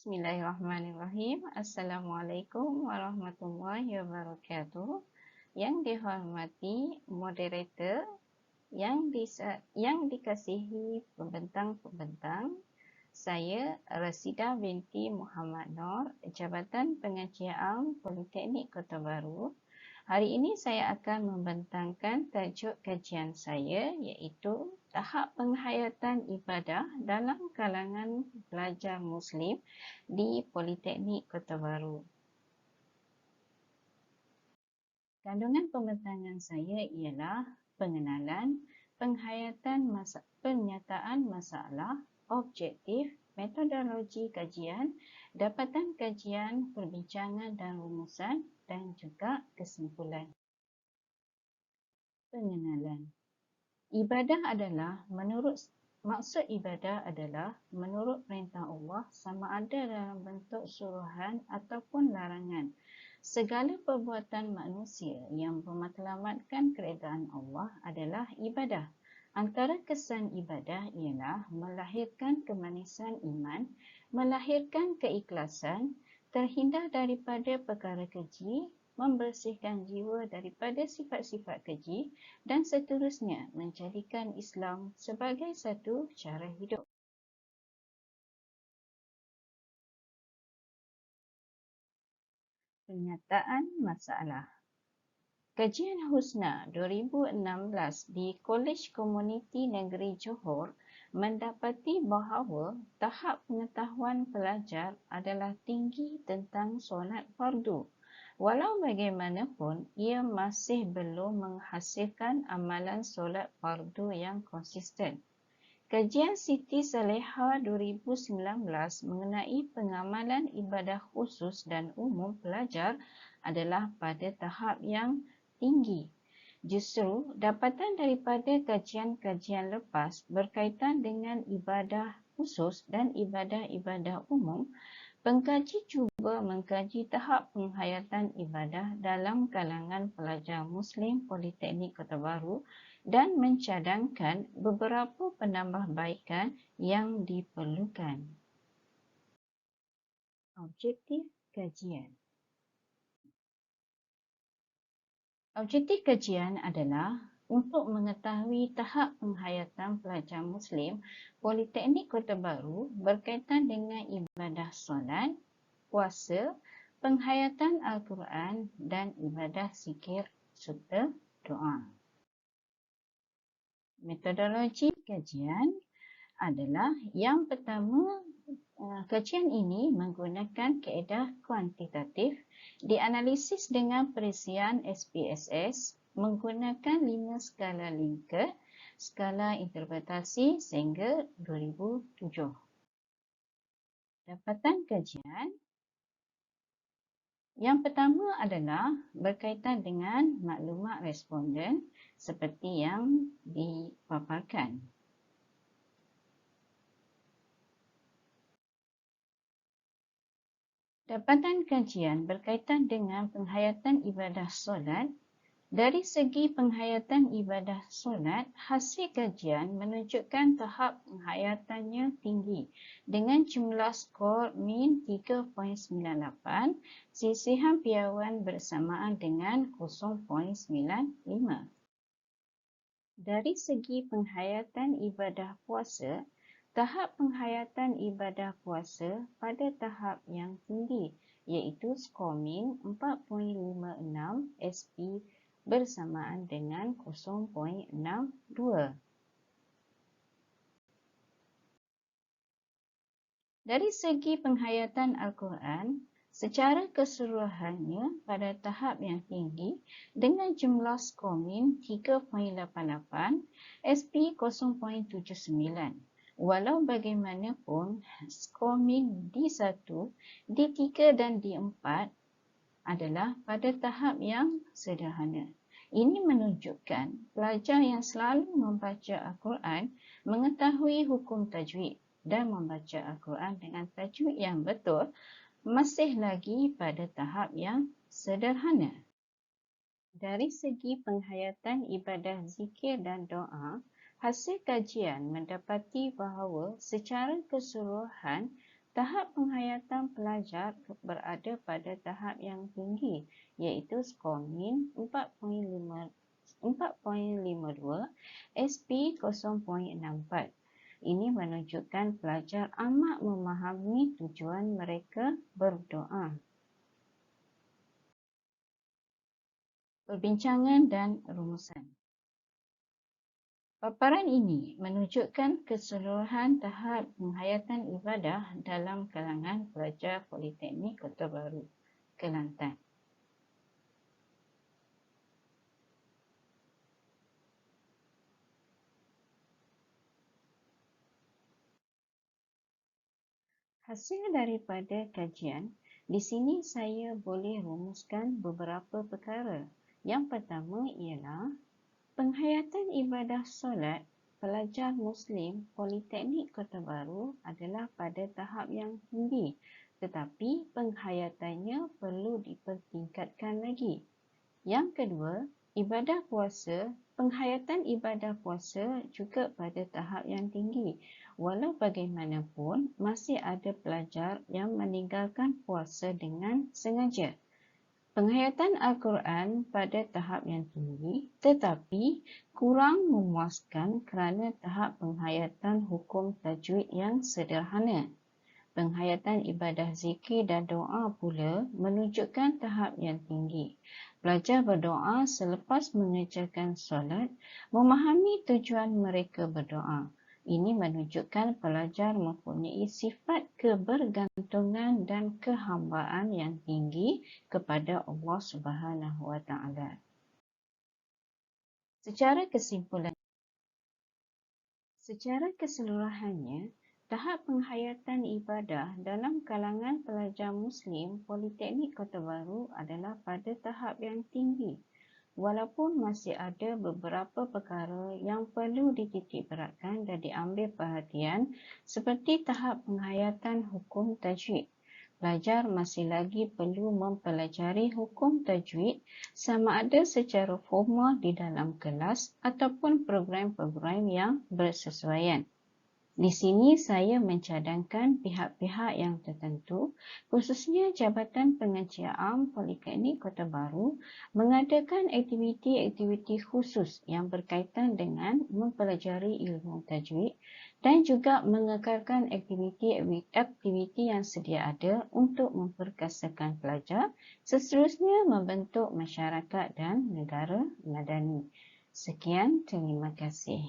Bismillahirrahmanirrahim. Assalamualaikum warahmatullahi wabarakatuh. Yang dihormati moderator, yang dikasihi pembentang-pembentang, saya Rasidah binti Muhammad Nur, Jabatan Pengajian Am Politeknik Kota Baru. Hari ini saya akan membentangkan tajuk kajian saya iaitu tahap penghayatan ibadah dalam kalangan pelajar Muslim di Politeknik Kota Baru. Kandungan pembentangan saya ialah pengenalan, penyataan masalah, objektif, metodologi kajian, dapatan kajian, perbincangan dan rumusan dan juga kesimpulan. Pengenalan. Maksud ibadah adalah menurut perintah Allah sama ada dalam bentuk suruhan ataupun larangan. Segala perbuatan manusia yang mematlamatkan keredaan Allah adalah ibadah. Antara kesan ibadah ialah melahirkan kemanisan iman, melahirkan keikhlasan, terhindar daripada perkara keji, membersihkan jiwa daripada sifat-sifat keji dan seterusnya menjadikan Islam sebagai satu cara hidup. Penyataan masalah. Kajian Husna 2016 di Kolej Komuniti Negeri Johor mendapati bahawa tahap pengetahuan pelajar adalah tinggi tentang solat fardu. Walau bagaimanapun, ia masih belum menghasilkan amalan solat fardu yang konsisten. Kajian Siti Saleha 2019 mengenai pengamalan ibadah khusus dan umum pelajar adalah pada tahap yang tinggi. Justru, dapatan daripada kajian-kajian lepas berkaitan dengan ibadah khusus dan ibadah-ibadah umum, pengkaji cuba mengkaji tahap penghayatan ibadah dalam kalangan pelajar Muslim Politeknik Kota Baru dan mencadangkan beberapa penambahbaikan yang diperlukan. Objektif kajian. Objektif kajian adalah untuk mengetahui tahap penghayatan pelajar Muslim Politeknik Kota Baru berkaitan dengan ibadah solat, puasa, penghayatan Al-Quran dan ibadah zikir serta doa. Metodologi kajian adalah yang pertama, kajian ini menggunakan kaedah kuantitatif, dianalisis dengan perisian SPSS menggunakan 5 skala Likert, skala interpretasi sehingga 2007. Dapatan kajian yang pertama adalah berkaitan dengan maklumat responden seperti yang dipaparkan. Dapatan kajian berkaitan dengan penghayatan ibadah solat. Dari segi penghayatan ibadah solat, hasil kajian menunjukkan tahap penghayatannya tinggi dengan jumlah skor min 3.98, sisihan piawan bersamaan dengan 0.95. Dari segi penghayatan ibadah puasa, tahap penghayatan ibadah puasa pada tahap yang tinggi iaitu skor min 4.56 SP bersamaan dengan 0.62. Dari segi penghayatan Al-Quran, secara keseluruhannya pada tahap yang tinggi dengan jumlah skor min 3.88, SP 0.79. Walau bagaimanapun, skor min D1, D3 dan D4 adalah pada tahap yang sederhana. Ini menunjukkan pelajar yang selalu membaca Al-Quran mengetahui hukum tajwid dan membaca Al-Quran dengan tajwid yang betul masih lagi pada tahap yang sederhana. Dari segi penghayatan ibadah zikir dan doa, hasil kajian mendapati bahawa secara keseluruhan tahap penghayatan pelajar berada pada tahap yang tinggi iaitu skor min 4.52, SP 0.64. Ini menunjukkan pelajar amat memahami tujuan mereka berdoa. Perbincangan dan rumusan. Paparan ini menunjukkan keseluruhan tahap penghayatan ibadah dalam kalangan pelajar Politeknik Kota Baru, Kelantan. Hasil daripada kajian, di sini saya boleh rumuskan beberapa perkara. Yang pertama ialah penghayatan ibadah solat pelajar Muslim Politeknik Kota Baru adalah pada tahap yang tinggi, tetapi penghayatannya perlu dipertingkatkan lagi. Yang kedua, ibadah puasa, penghayatan ibadah puasa juga pada tahap yang tinggi. Walau bagaimanapun, masih ada pelajar yang meninggalkan puasa dengan sengaja. Penghayatan Al-Quran pada tahap yang tinggi tetapi kurang memuaskan kerana tahap penghayatan hukum tajwid yang sederhana. Penghayatan ibadah zikir dan doa pula menunjukkan tahap yang tinggi. Pelajar berdoa selepas mengerjakan solat, memahami tujuan mereka berdoa. Ini menunjukkan pelajar mempunyai sifat kebergantungan dan kehambaan yang tinggi kepada Allah Subhanahu Wa Taala. Secara keseluruhannya, tahap penghayatan ibadah dalam kalangan pelajar Muslim Politeknik Kota Baru adalah pada tahap yang tinggi. Walaupun masih ada beberapa perkara yang perlu dititikberatkan dan diambil perhatian seperti tahap penghayatan hukum tajwid. Pelajar masih lagi perlu mempelajari hukum tajwid sama ada secara formal di dalam kelas ataupun program-program yang bersesuaian. Di sini saya mencadangkan pihak-pihak yang tertentu, khususnya Jabatan Pengajian Am Politeknik Kota Baru, mengadakan aktiviti-aktiviti khusus yang berkaitan dengan mempelajari ilmu tajwid dan juga mengekalkan aktiviti yang sedia ada untuk memperkasakan pelajar, seterusnya membentuk masyarakat dan negara madani. Sekian, terima kasih.